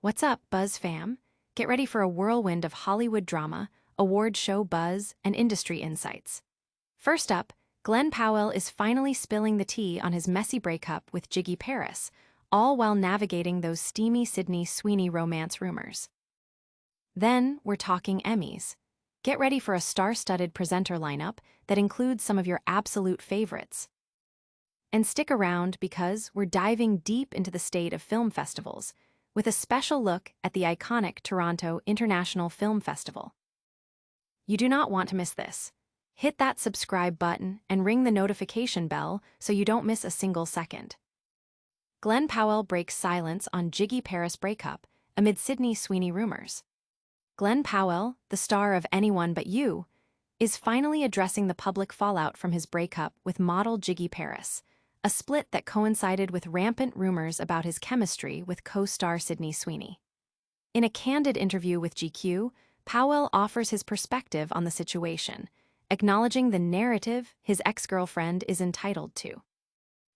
What's up, Buzz fam? Get ready for a whirlwind of Hollywood drama, award show buzz, and industry insights. First up, Glen Powell is finally spilling the tea on his messy breakup with Gigi Paris, all while navigating those steamy Sydney Sweeney romance rumors. Then, we're talking Emmys. Get ready for a star-studded presenter lineup that includes some of your absolute favorites. And stick around because we're diving deep into the state of film festivals, with a special look at the iconic Toronto International Film Festival. You do not want to miss this. Hit that subscribe button and ring the notification bell so you don't miss a single second. Glen Powell breaks silence on Gigi Paris breakup amid Sydney Sweeney rumors. Glen Powell, the star of Anyone But You, is finally addressing the public fallout from his breakup with model Gigi Paris, a split that coincided with rampant rumors about his chemistry with co-star Sydney Sweeney. In a candid interview with GQ, Powell offers his perspective on the situation, acknowledging the narrative his ex-girlfriend is entitled to.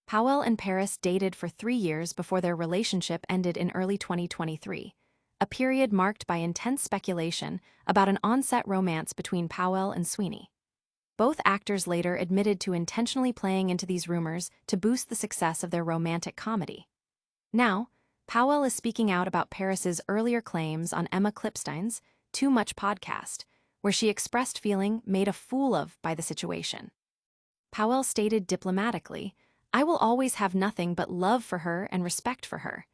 Powell and Paris dated for 3 years before their relationship ended in early 2023, a period marked by intense speculation about an on-set romance between Powell and Sweeney. Both actors later admitted to intentionally playing into these rumors to boost the success of their romantic comedy. Now, Powell is speaking out about Paris's earlier claims on Emma Clipstein's Too Much podcast, where she expressed feeling made a fool of by the situation. Powell stated diplomatically, "I will always have nothing but love for her and respect for her.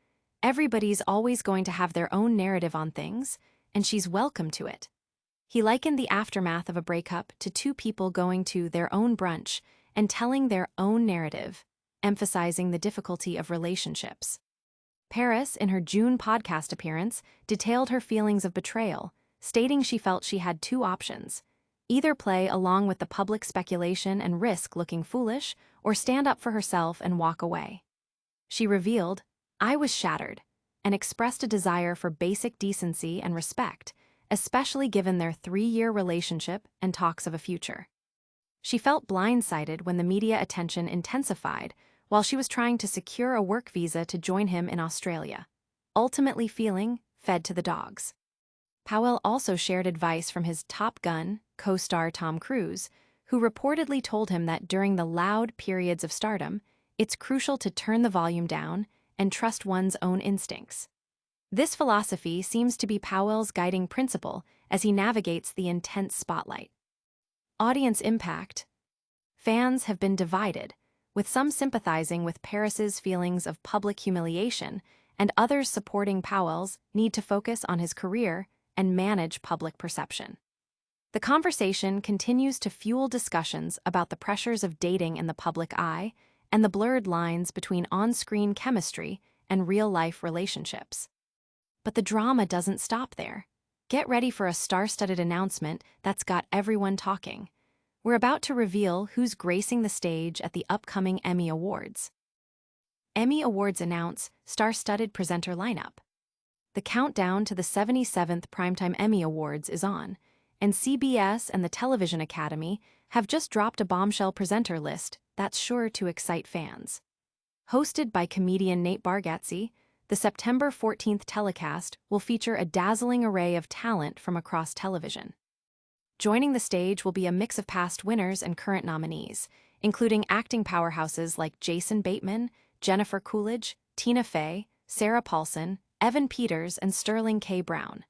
Everybody's always going to have their own narrative on things, and she's welcome to it." He likened the aftermath of a breakup to two people going to their own brunch and telling their own narrative, emphasizing the difficulty of relationships. Paris, in her June podcast appearance, detailed her feelings of betrayal, stating she felt she had two options: either play along with the public speculation and risk looking foolish, or stand up for herself and walk away. She revealed, "I was shattered," and expressed a desire for basic decency and respect, especially given their 3-year relationship and talks of a future. She felt blindsided when the media attention intensified while she was trying to secure a work visa to join him in Australia, ultimately feeling fed to the dogs. Powell also shared advice from his Top Gun co-star Tom Cruise, who reportedly told him that during the loud periods of stardom, it's crucial to turn the volume down and trust one's own instincts. This philosophy seems to be Powell's guiding principle as he navigates the intense spotlight. Audience impact. Fans have been divided, with some sympathizing with Paris's feelings of public humiliation and others supporting Powell's need to focus on his career and manage public perception. The conversation continues to fuel discussions about the pressures of dating in the public eye and the blurred lines between on-screen chemistry and real-life relationships. But the drama doesn't stop there. Get ready for a star-studded announcement that's got everyone talking. We're about to reveal who's gracing the stage at the upcoming Emmy Awards. Emmy Awards announce star-studded presenter lineup. The countdown to the 77th Primetime Emmy Awards is on, and CBS and the Television Academy have just dropped a bombshell presenter list that's sure to excite fans. Hosted by comedian Nate Bargatze, the September 14th telecast will feature a dazzling array of talent from across television. Joining the stage will be a mix of past winners and current nominees, including acting powerhouses like Jason Bateman, Jennifer Coolidge, Tina Fey, Sarah Paulson, Evan Peters, and Sterling K. Brown.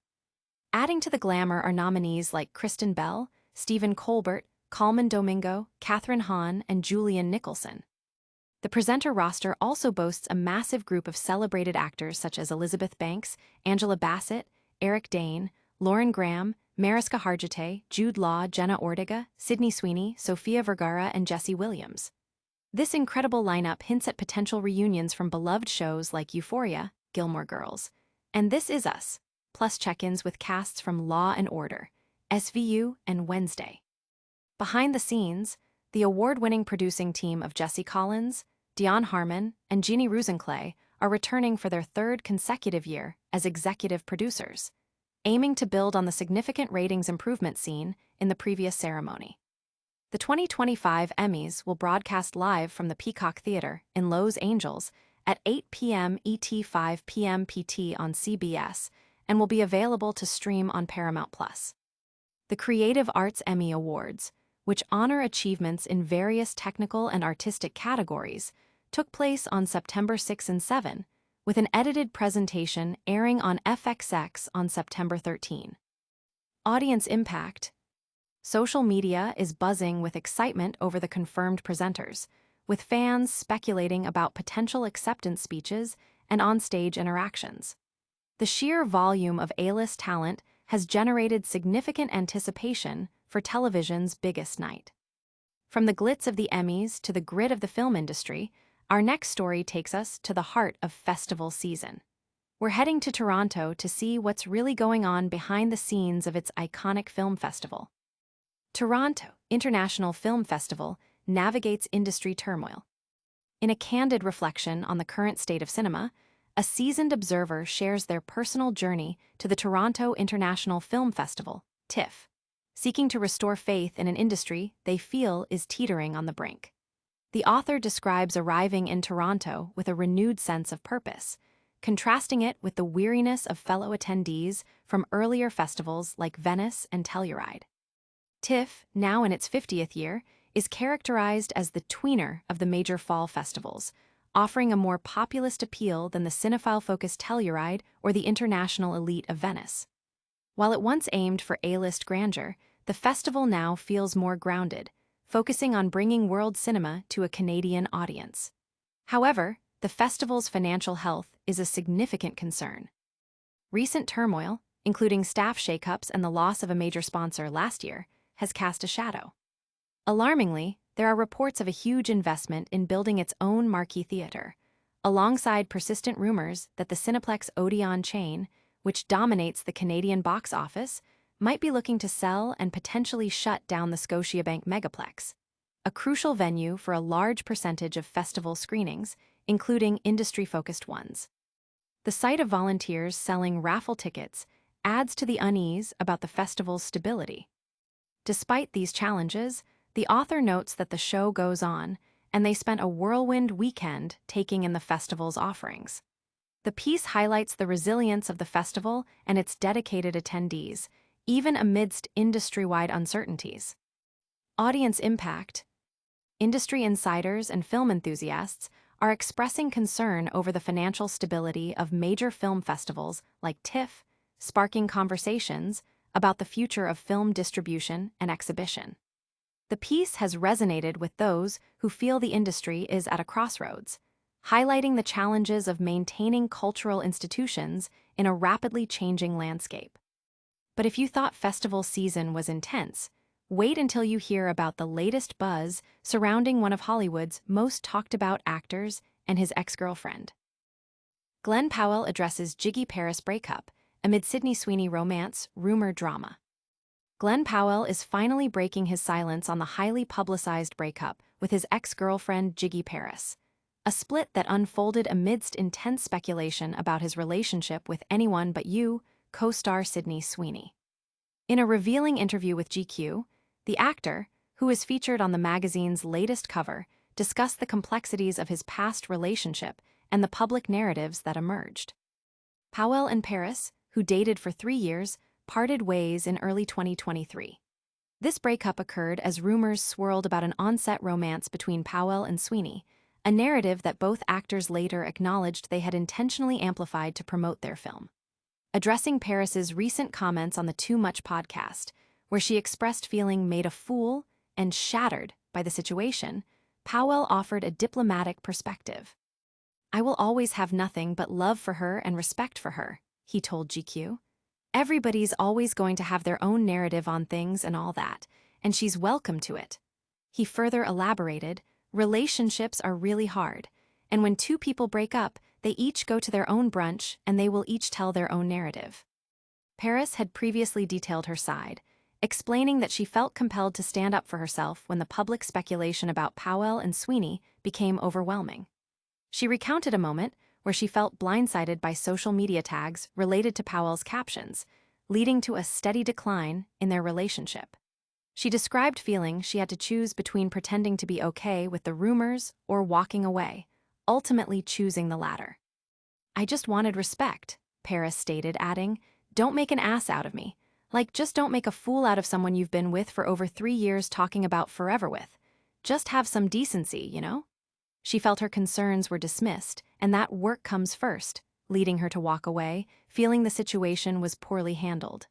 Adding to the glamour are nominees like Kristen Bell, Stephen Colbert, Colman Domingo, Kathryn Hahn, and Julian Nicholson. The presenter roster also boasts a massive group of celebrated actors such as Elizabeth Banks, Angela Bassett, Eric Dane, Lauren Graham, Mariska Hargitay, Jude Law, Jenna Ortega, Sydney Sweeney, Sofia Vergara, and Jesse Williams. This incredible lineup hints at potential reunions from beloved shows like Euphoria, Gilmore Girls, and This Is Us, plus check-ins with casts from Law and Order, SVU, and Wednesday. Behind the scenes, the award-winning producing team of Jesse Collins, Dion Harmon, and Jeannie Rosenclay are returning for their 3rd consecutive year as executive producers, aiming to build on the significant ratings improvement seen in the previous ceremony. The 2025 Emmys will broadcast live from the Peacock Theatre in Los Angeles at 8 p.m. ET 5 p.m. PT on CBS and will be available to stream on Paramount+. The Creative Arts Emmy Awards, which honor achievements in various technical and artistic categories, took place on September 6 and 7, with an edited presentation airing on FXX on September 13. Audience impact. Social media is buzzing with excitement over the confirmed presenters, with fans speculating about potential acceptance speeches and on-stage interactions. The sheer volume of A-list talent has generated significant anticipation for television's biggest night. From the glitz of the Emmys to the grit of the film industry, our next story takes us to the heart of festival season. We're heading to Toronto to see what's really going on behind the scenes of its iconic film festival. Toronto International Film Festival navigates industry turmoil. In a candid reflection on the current state of cinema, a seasoned observer shares their personal journey to the Toronto International Film Festival, TIFF, seeking to restore faith in an industry they feel is teetering on the brink. The author describes arriving in Toronto with a renewed sense of purpose, contrasting it with the weariness of fellow attendees from earlier festivals like Venice and Telluride. TIFF, now in its 50th year, is characterized as the tweener of the major fall festivals, offering a more populist appeal than the cinephile-focused Telluride or the international elite of Venice. While it once aimed for A-list grandeur, the festival now feels more grounded, focusing on bringing world cinema to a Canadian audience. However, the festival's financial health is a significant concern. Recent turmoil, including staff shakeups and the loss of a major sponsor last year, has cast a shadow. Alarmingly, there are reports of a huge investment in building its own marquee theater, alongside persistent rumors that the Cineplex Odeon chain, which dominates the Canadian box office, might be looking to sell and potentially shut down the Scotiabank Megaplex, a crucial venue for a large percentage of festival screenings, including industry-focused ones. The sight of volunteers selling raffle tickets adds to the unease about the festival's stability. Despite these challenges, the author notes that the show goes on, and they spent a whirlwind weekend taking in the festival's offerings. The piece highlights the resilience of the festival and its dedicated attendees, even amidst industry-wide uncertainties. Audience impact. Industry insiders and film enthusiasts are expressing concern over the financial stability of major film festivals like TIFF, sparking conversations about the future of film distribution and exhibition. The piece has resonated with those who feel the industry is at a crossroads, highlighting the challenges of maintaining cultural institutions in a rapidly changing landscape. But if you thought festival season was intense, wait until you hear about the latest buzz surrounding one of Hollywood's most talked-about actors and his ex-girlfriend. Glen Powell addresses Gigi Paris breakup amid Sydney Sweeney romance rumor drama. Glen Powell is finally breaking his silence on the highly publicized breakup with his ex-girlfriend Gigi Paris, a split that unfolded amidst intense speculation about his relationship with Anyone But You co-star Sydney Sweeney. In a revealing interview with GQ, the actor, who is featured on the magazine's latest cover, discussed the complexities of his past relationship and the public narratives that emerged. Powell and Paris, who dated for 3 years, parted ways in early 2023. This breakup occurred as rumors swirled about an on-set romance between Powell and Sweeney, a narrative that both actors later acknowledged they had intentionally amplified to promote their film. Addressing Paris's recent comments on the Too Much podcast, where she expressed feeling made a fool and shattered by the situation, Powell offered a diplomatic perspective. "I will always have nothing but love for her and respect for her," he told GQ. "Everybody's always going to have their own narrative on things and all that, and she's welcome to it." He further elaborated, "Relationships are really hard, and when two people break up, they each go to their own brunch and they will each tell their own narrative." Paris had previously detailed her side, explaining that she felt compelled to stand up for herself when the public speculation about Powell and Sweeney became overwhelming. She recounted a moment where she felt blindsided by social media tags related to Powell's captions, leading to a steady decline in their relationship. She described feeling she had to choose between pretending to be okay with the rumors or walking away, ultimately choosing the latter. "I just wanted respect," Paris stated, adding, "Don't make an ass out of me. Like, just don't make a fool out of someone you've been with for over 3 years talking about forever with. Just have some decency, you know?" She felt her concerns were dismissed, and that work comes first, leading her to walk away, feeling the situation was poorly handled.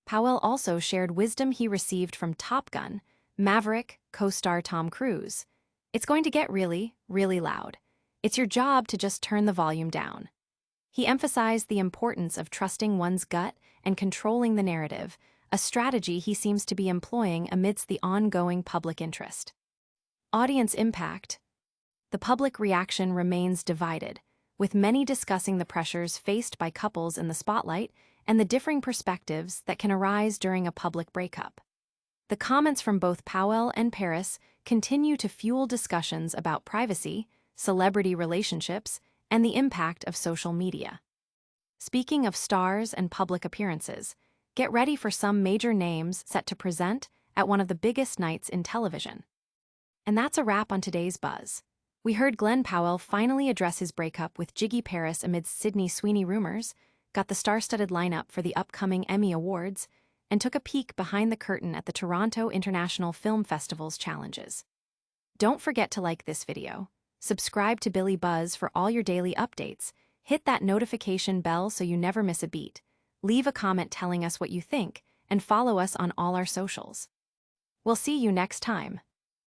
Powell also shared wisdom he received from Top Gun, Maverick co-star Tom Cruise. "It's going to get really, really loud. It's your job to just turn the volume down." He emphasized the importance of trusting one's gut and controlling the narrative, a strategy he seems to be employing amidst the ongoing public interest. Audience impact. The public reaction remains divided, with many discussing the pressures faced by couples in the spotlight and the differing perspectives that can arise during a public breakup. The comments from both Powell and Paris continue to fuel discussions about privacy, celebrity relationships, and the impact of social media. Speaking of stars and public appearances, get ready for some major names set to present at one of the biggest nights in television. And that's a wrap on today's Buzz. We heard Glen Powell finally address his breakup with Gigi Paris amidst Sydney Sweeney rumors, got the star-studded lineup for the upcoming Emmy Awards, and took a peek behind the curtain at the Toronto International Film Festival's challenges. Don't forget to like this video, subscribe to Billy Buzz for all your daily updates, hit that notification bell so you never miss a beat, leave a comment telling us what you think, and follow us on all our socials. We'll see you next time.